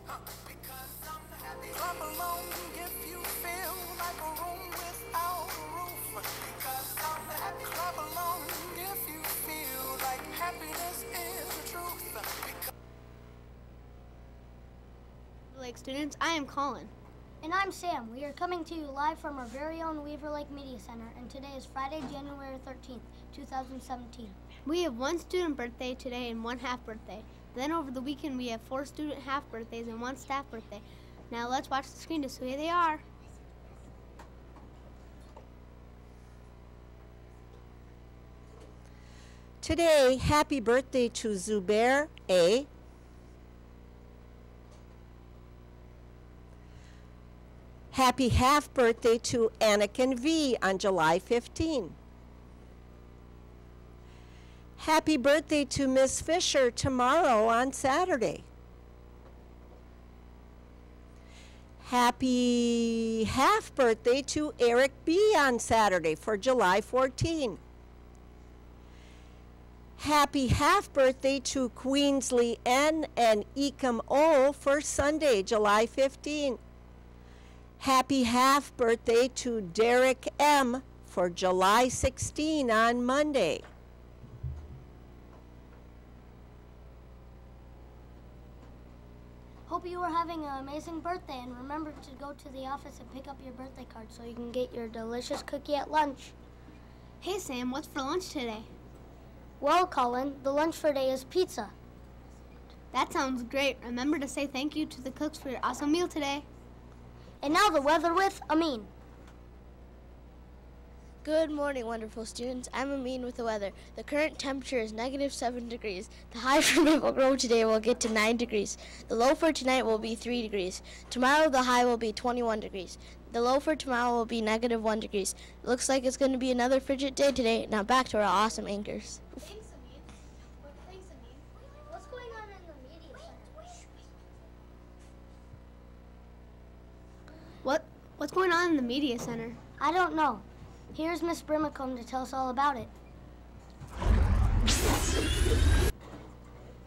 Clap along if you feel like a room without a roof. Clap along if you feel like happiness is the truth. Lake students, I am Colin. And I'm Sam. We are coming to you live from our very own Weaver Lake Media Center, and today is Friday, January 13th, 2017. We have one student birthday today and one half birthday. Then over the weekend we have 4 student half birthdays and 1 staff birthday. Now let's watch the screen to see who they are. Today, happy birthday to Zubair A. Happy half birthday to Anakin V on July 15. Happy birthday to Miss Fisher tomorrow on Saturday. Happy half birthday to Eric B on Saturday for July 14. Happy half birthday to Queensley N and Ecom O for Sunday, July 15. Happy half birthday to Derek M for July 16 on Monday. Hope you are having an amazing birthday, and remember to go to the office and pick up your birthday card so you can get your delicious cookie at lunch. Hey Sam, what's for lunch today? Well, Colin, the lunch for today is pizza. That sounds great. Remember to say thank you to the cooks for your awesome meal today. And now the weather with Amin. Good morning, wonderful students. I'm Amin with the weather. The current temperature is -7 degrees. The high for Maple Grove today will get to 9 degrees. The low for tonight will be 3 degrees. Tomorrow the high will be 21 degrees. The low for tomorrow will be -1 degrees. It looks like it's going to be another frigid day today. Now back to our awesome anchors. Thanks, Amin. What's going on in the media center? What's going on in the media center? I don't know. Here's Miss Brimacombe to tell us all about it.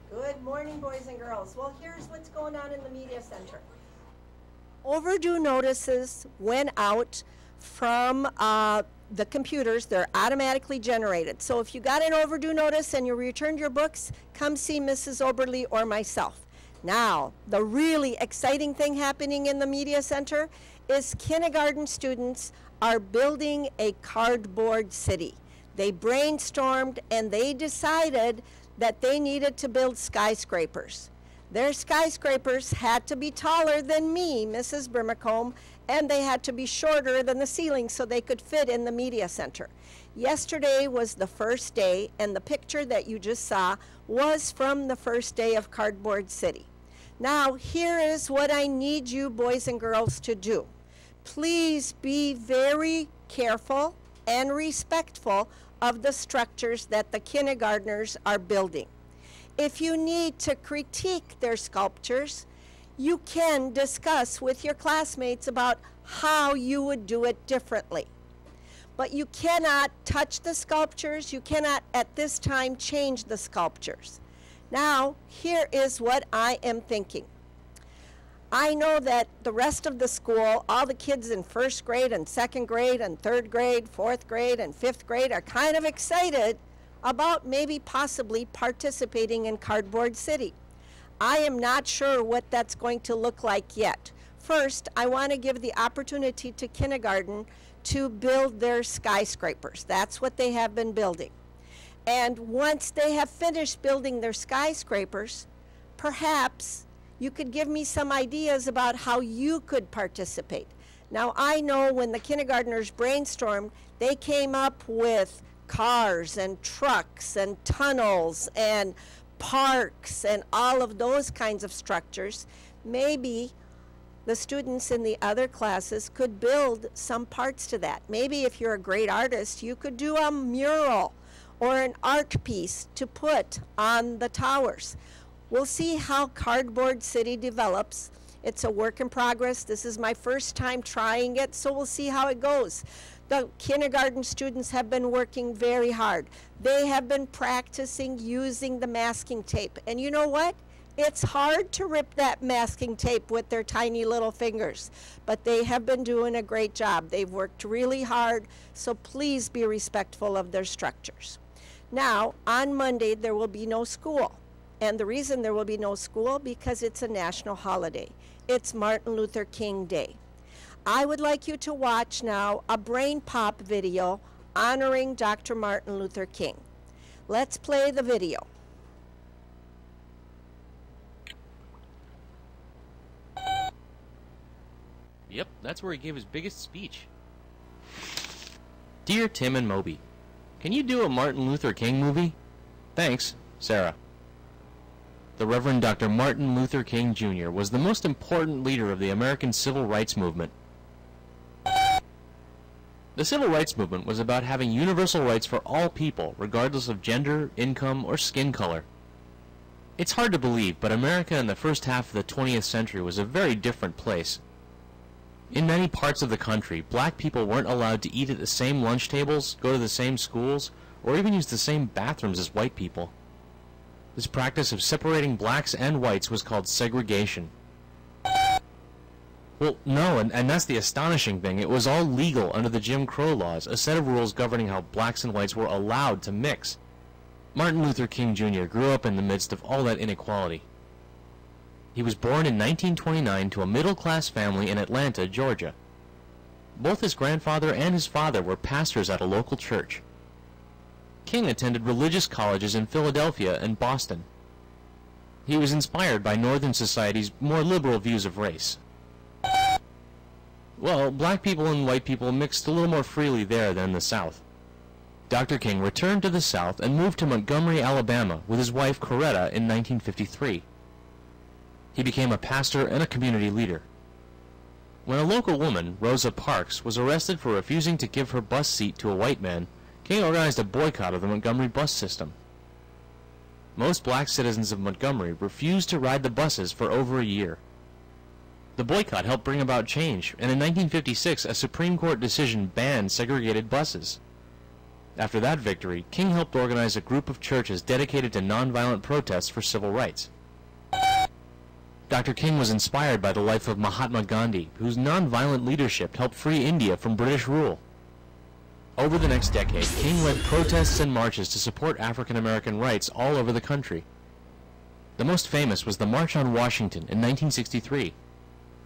Good morning, boys and girls. Well, here's what's going on in the media center. Overdue notices went out from the computers. They're automatically generated. So if you got an overdue notice and you returned your books, come see Mrs. Oberly or myself. Now, the really exciting thing happening in the media center is kindergarten students are building a cardboard city. They brainstormed and they decided that they needed to build skyscrapers. Their skyscrapers had to be taller than me, Mrs. Brimacombe, and they had to be shorter than the ceiling so they could fit in the media center. Yesterday was the first day, and the picture that you just saw was from the first day of Cardboard City. Now, here is what I need you boys and girls to do. Please be very careful and respectful of the structures that the kindergartners are building. If you need to critique their sculptures, you can discuss with your classmates about how you would do it differently. But you cannot touch the sculptures. You cannot at this time change the sculptures. Now, here is what I am thinking. I know that the rest of the school, all the kids in first grade and second grade and third grade, fourth grade and fifth grade are kind of excited about maybe possibly participating in Cardboard City. I am not sure what that's going to look like yet. First, I want to give the opportunity to kindergarten to build their skyscrapers. That's what they have been building. And once they have finished building their skyscrapers, perhaps you could give me some ideas about how you could participate. Now, I know when the kindergartners brainstormed, they came up with cars and trucks and tunnels and parks and all of those kinds of structures. Maybe the students in the other classes could build some parts to that. Maybe if you're a great artist, you could do a mural or an art piece to put on the towers. We'll see how Cardboard City develops. It's a work in progress. This is my first time trying it, so we'll see how it goes. The kindergarten students have been working very hard. They have been practicing using the masking tape. And you know what? It's hard to rip that masking tape with their tiny little fingers, but they have been doing a great job. They've worked really hard, so please be respectful of their structures. Now, on Monday, there will be no school. And the reason there will be no school, because it's a national holiday. It's Martin Luther King Day. I would like you to watch now a brain pop video honoring Dr. Martin Luther King. Let's play the video. Yep, that's where he gave his biggest speech. Dear Tim and Moby, can you do a Martin Luther King movie? Thanks, Sarah. The Reverend Dr. Martin Luther King Jr. was the most important leader of the American Civil Rights Movement. The Civil Rights Movement was about having universal rights for all people, regardless of gender, income, or skin color. It's hard to believe, but America in the first half of the 20th century was a very different place. In many parts of the country, black people weren't allowed to eat at the same lunch tables, go to the same schools, or even use the same bathrooms as white people. This practice of separating blacks and whites was called segregation. Well, no, and that's the astonishing thing. It was all legal under the Jim Crow laws, a set of rules governing how blacks and whites were allowed to mix. Martin Luther King Jr. grew up in the midst of all that inequality. He was born in 1929 to a middle-class family in Atlanta, Georgia. Both his grandfather and his father were pastors at a local church. King attended religious colleges in Philadelphia and Boston. He was inspired by Northern society's more liberal views of race. Well, black people and white people mixed a little more freely there than in the South. Dr. King returned to the South and moved to Montgomery, Alabama with his wife Coretta in 1953. He became a pastor and a community leader. When a local woman, Rosa Parks, was arrested for refusing to give her bus seat to a white man, King organized a boycott of the Montgomery bus system. Most black citizens of Montgomery refused to ride the buses for over a year. The boycott helped bring about change, and in 1956 a Supreme Court decision banned segregated buses. After that victory, King helped organize a group of churches dedicated to nonviolent protests for civil rights. Dr. King was inspired by the life of Mahatma Gandhi, whose nonviolent leadership helped free India from British rule. Over the next decade, King led protests and marches to support African American rights all over the country. The most famous was the March on Washington in 1963.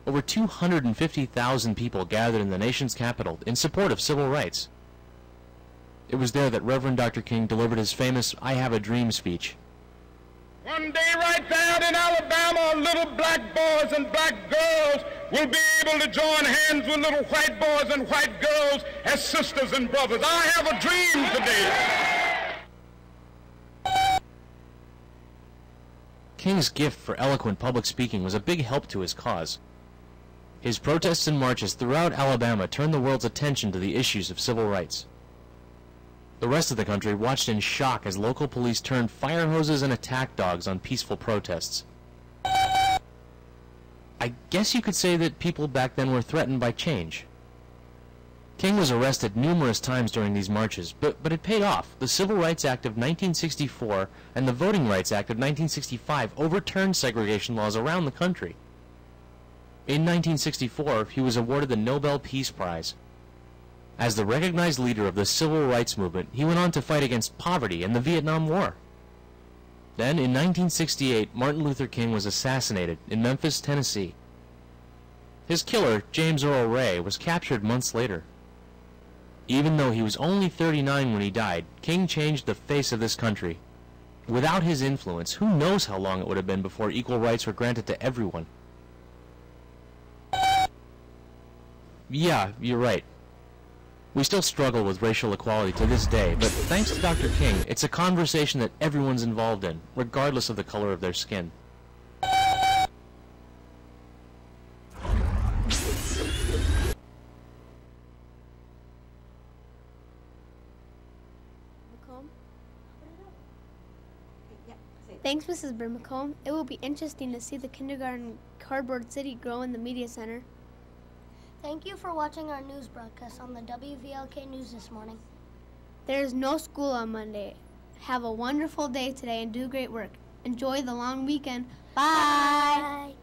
Over 250,000 people gathered in the nation's capital in support of civil rights. It was there that Reverend Dr. King delivered his famous "I Have a Dream" speech. One day right there in Alabama, little black boys and black girls will be able to join hands with little white boys and white girls as sisters and brothers. I have a dream today. King's gift for eloquent public speaking was a big help to his cause. His protests and marches throughout Alabama turned the world's attention to the issues of civil rights. The rest of the country watched in shock as local police turned fire hoses and attack dogs on peaceful protests. I guess you could say that people back then were threatened by change. King was arrested numerous times during these marches, but it paid off. The Civil Rights Act of 1964 and the Voting Rights Act of 1965 overturned segregation laws around the country. In 1964, he was awarded the Nobel Peace Prize. As the recognized leader of the civil rights movement, he went on to fight against poverty and the Vietnam War. Then, in 1968, Martin Luther King was assassinated in Memphis, Tennessee. His killer, James Earl Ray, was captured months later. Even though he was only 39 when he died, King changed the face of this country. Without his influence, who knows how long it would have been before equal rights were granted to everyone. Yeah, you're right. We still struggle with racial equality to this day, but thanks to Dr. King, it's a conversation that everyone's involved in, regardless of the color of their skin. Thanks, Mrs. Brimacombe. It will be interesting to see the kindergarten cardboard city grow in the media center. Thank you for watching our news broadcast on the WVLK News this morning. There is no school on Monday. Have a wonderful day today and do great work. Enjoy the long weekend. Bye. Bye.